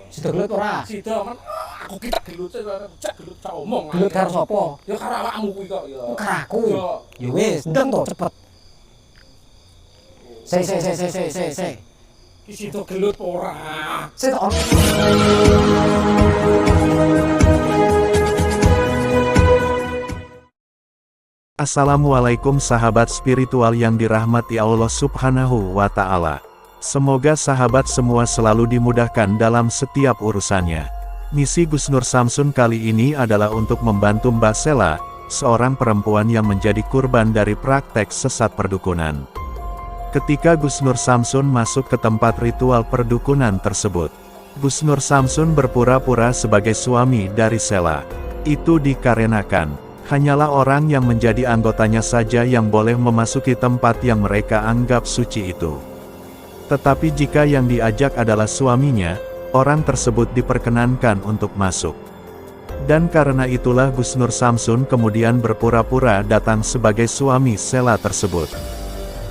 Sida gelut ora? Sida men aku ki tak gelut cek gelut tak omong. Gelut karo sapa? Ya karo awakmu kuwi kok ya. Karo aku. Ya. Ya wis, ndeng to cepet. Se. Ki sida gelut ora. Se to. Assalamualaikum sahabat spiritual yang dirahmati Allah Subhanahu wa Ta'ala. Semoga sahabat semua selalu dimudahkan dalam setiap urusannya. Misi Gus Nur Samsun kali ini adalah untuk membantu Mbak Sela, seorang perempuan yang menjadi kurban dari praktek sesat perdukunan. Ketika Gus Nur Samsun masuk ke tempat ritual perdukunan tersebut, Gus Nur Samsun berpura-pura sebagai suami dari Sela. Itu dikarenakan hanyalah orang yang menjadi anggotanya saja yang boleh memasuki tempat yang mereka anggap suci itu. Tetapi jika yang diajak adalah suaminya, orang tersebut diperkenankan untuk masuk. Dan karena itulah Gus Nur Samsun kemudian berpura-pura datang sebagai suami Sela tersebut.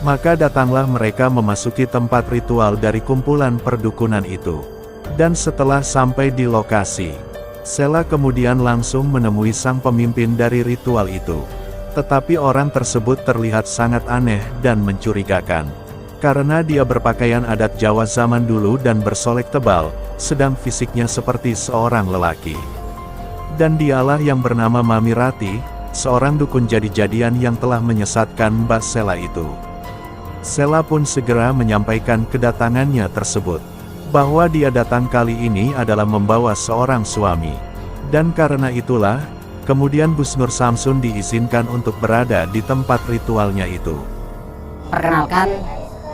Maka datanglah mereka memasuki tempat ritual dari kumpulan perdukunan itu. Dan setelah sampai di lokasi, Sela kemudian langsung menemui sang pemimpin dari ritual itu. Tetapi orang tersebut terlihat sangat aneh dan mencurigakan. Karena dia berpakaian adat Jawa zaman dulu dan bersolek tebal, sedang fisiknya seperti seorang lelaki. Dan dialah yang bernama Mami Rati, seorang dukun jadi-jadian yang telah menyesatkan Mbak Sela itu. Sela pun segera menyampaikan kedatangannya tersebut, bahwa dia datang kali ini adalah membawa seorang suami. Dan karena itulah, kemudian Gus Nur Samsun diizinkan untuk berada di tempat ritualnya itu. Perkenalkan,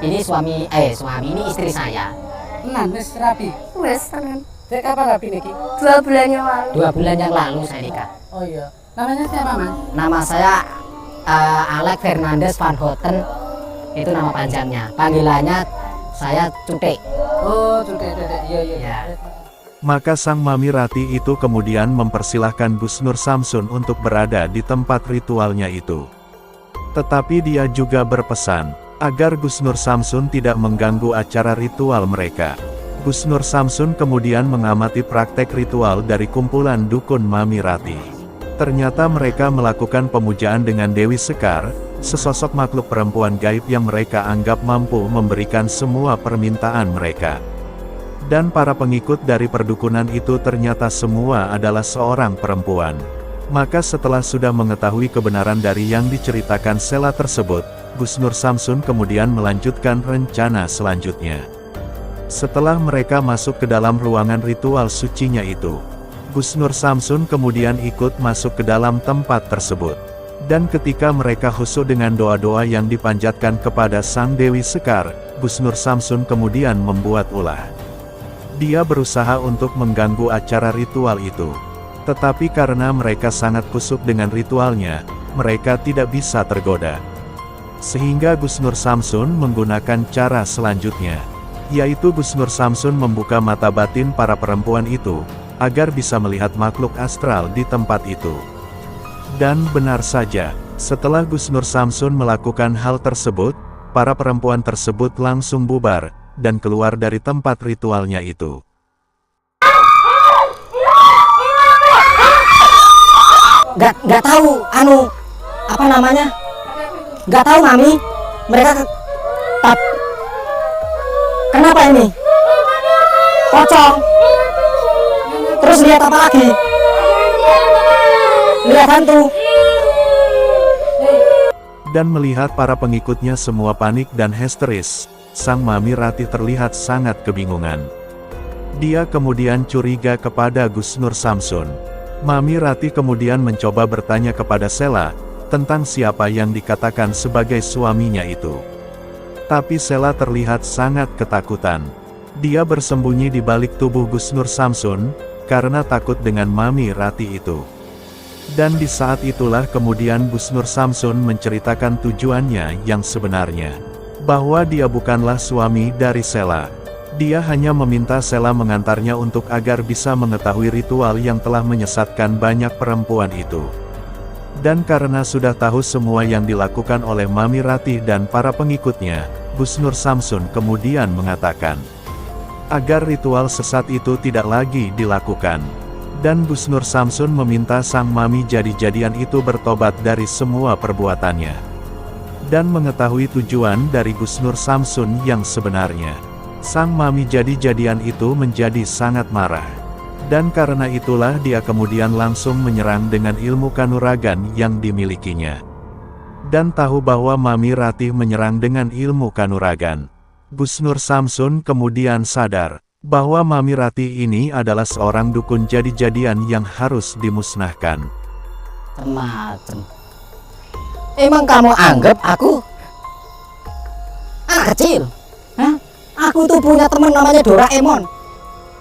ini suami ini istri saya. Tenan wis rapi. Wes tenan. Dek kapan rapi niki? 2 bulan yang lalu. 2 bulan yang lalu saya nikah. Oh iya. Namanya siapa, Mas? Nama saya Alex Fernandes Van Houten. Itu nama panjangnya. Panggilannya saya Cutik. Oh, Cutik. Iya. Ya. Maka sang Mami Rati itu kemudian mempersilahkan Gus Nur Samsun untuk berada di tempat ritualnya itu. Tetapi dia juga berpesan, agar Gus Nur Samsun tidak mengganggu acara ritual mereka. Gus Nur Samsun kemudian mengamati praktek ritual dari kumpulan dukun Mami Rati. Ternyata mereka melakukan pemujaan dengan Dewi Sekar, sesosok makhluk perempuan gaib yang mereka anggap mampu memberikan semua permintaan mereka. Dan para pengikut dari perdukunan itu ternyata semua adalah seorang perempuan. Maka setelah sudah mengetahui kebenaran dari yang diceritakan Sela tersebut, Gus Nur Samsun kemudian melanjutkan rencana selanjutnya. Setelah mereka masuk ke dalam ruangan ritual sucinya itu, Gus Nur Samsun kemudian ikut masuk ke dalam tempat tersebut. Dan ketika mereka khusyuk dengan doa-doa yang dipanjatkan kepada Sang Dewi Sekar, Gus Nur Samsun kemudian membuat ulah. Dia berusaha untuk mengganggu acara ritual itu. Tetapi karena mereka sangat khusyuk dengan ritualnya, mereka tidak bisa tergoda. Sehingga Gus Nur Samsun menggunakan cara selanjutnya, yaitu Gus Nur Samsun membuka mata batin para perempuan itu, agar bisa melihat makhluk astral di tempat itu. Dan benar saja, setelah Gus Nur Samsun melakukan hal tersebut, para perempuan tersebut langsung bubar, dan keluar dari tempat ritualnya itu. Gak tahu, apa namanya? Gak tahu Mami. Mereka kenapa ini? Pocong. Terus lihat apa lagi? Lihat hantu. Dan melihat para pengikutnya semua panik dan histeris, Sang Mami Rati terlihat sangat kebingungan. Dia kemudian curiga kepada Gus Nur Samsun. Mami Rati kemudian mencoba bertanya kepada Sela, tentang siapa yang dikatakan sebagai suaminya itu. Tapi Sela terlihat sangat ketakutan. Dia bersembunyi di balik tubuh Gus Nur Samsun, karena takut dengan Mami Rati itu. Dan di saat itulah kemudian Gus Nur Samsun menceritakan tujuannya yang sebenarnya. Bahwa dia bukanlah suami dari Sela. Dia hanya meminta Sela mengantarnya untuk agar bisa mengetahui ritual yang telah menyesatkan banyak perempuan itu. Dan karena sudah tahu semua yang dilakukan oleh Mami Rati dan para pengikutnya, Gus Nur Samsun kemudian mengatakan, agar ritual sesat itu tidak lagi dilakukan. Dan Gus Nur Samsun meminta sang mami jadi-jadian itu bertobat dari semua perbuatannya. Dan mengetahui tujuan dari Gus Nur Samsun yang sebenarnya. Sang mami jadi-jadian itu menjadi sangat marah. Dan karena itulah dia kemudian langsung menyerang dengan ilmu kanuragan yang dimilikinya. Dan tahu bahwa Mami Ratih menyerang dengan ilmu kanuragan. Gus Nur Samsun kemudian sadar bahwa Mami Ratih ini adalah seorang dukun jadi-jadian yang harus dimusnahkan. Macem. Emang kamu anggap aku anak kecil? Hah? Aku tuh punya teman namanya Doraemon.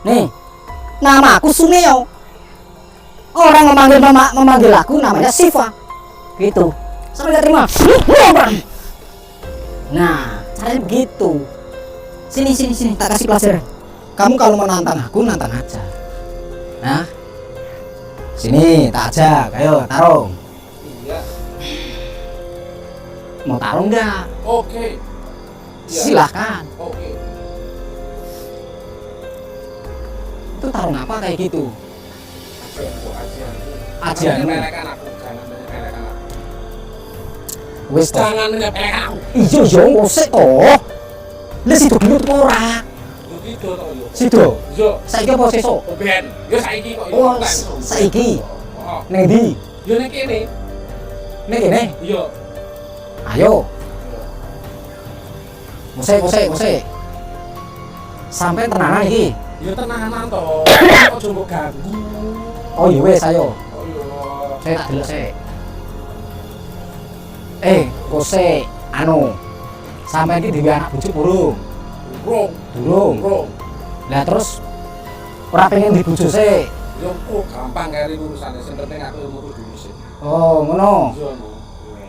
Nih, nama aku Suneo. Orang memanggil aku namanya Siva. Gitu. Sampai gak terima. Nah, caranya begitu. Sini, tak kasih pelajaran. Kamu kalau menantang aku, nantang aja. Nah, sini, tak ajak. Ayo, tarung. Iya. Mau tarung nggak? Oke. Iya. Silahkan. Oke. Itu tarung apa kayak gitu? Ajian. Ajian. Menyepelekan aku. Jangan menyepelekan aku. Wis toh. Jangan menyepelekan aku. Iya yo ngosek toh. Lah situ gendut ora? Begitu toh yo. Situ. Yo. Saiki apa sesuk? Ben. Yo saiki kok yo. Oh, saiki. Oh. Ning ndi? Yo nek kene. Ning kene. Yo. Ayo. Musik. Sampai tenanan iki. Yo tenanan toh. Kok mbok ganggu. Oh iya wis ayo. Oh yo. Saya tak delok sik. Kose anu. Sampai iki dhewe anak bujuk burung. Durung. Lah terus ora pengen dibujuk sik. Yo kok gampang kali urusane, sing penting aku ilmu dulu sih. Oh, ngono. Yo no.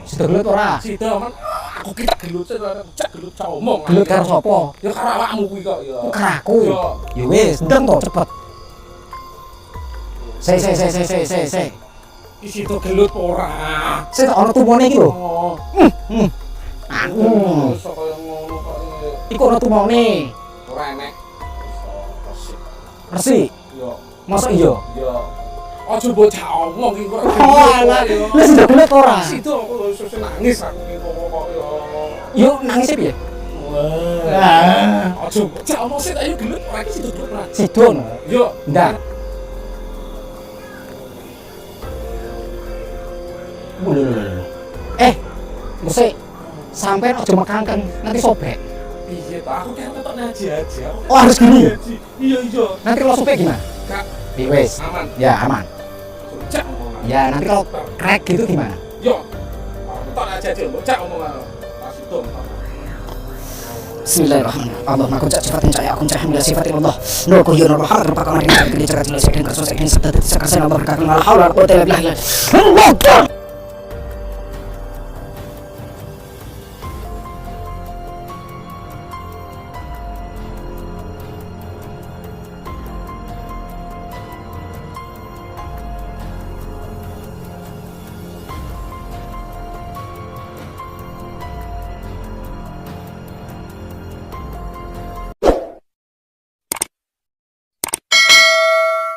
Situ gelut ora? Sida man aku kita gelut sih, cak gelut cak omong. Gelut karo sapa? Ya karo awakmu kuwi kok ya. Karo aku. Yo. Ya wis, ndeng to cepet. Sik. Isi to gelut ora. Sik tak ono tumone iki lho. Oh. Aku. Sok kaya ngono kok. Iku ono tumone. Ora enek. Resik. Yo. Mosok iya? Yo. Aja bocah omong iki kok. Oh, alah. Lah sida gelut ora? Sida aku susah nangis aku iki kok yo. Yo nangis piye? Wah. Aja bocah omong sik ayo gelut ora iki sida gelut ora. Sidon. Yo. Ndak. Musik. Sampean aja mekangkeng, nanti sobek. Iya, Pak. Aku kan tetep ngaji aja. Oh, harus gini? Iya. Nanti kalau sobek gimana? Kak, Wes. aman. Ya, aman. Cak omongan. Ya, nanti kalau crack gitu gimana? Yo. Tok aja cak omongan. Pas itu. Bismillahirrahmanirrahim. Allahumma kun sifatin cahaya akun cahaya bila sifatin Allah. Nur kuhyun nur bahar rupa kamar ini cakap ini cakap jelas ini kersos ini sabda tidak sakar saya Allah berkata la haula wala quwwata illa billah.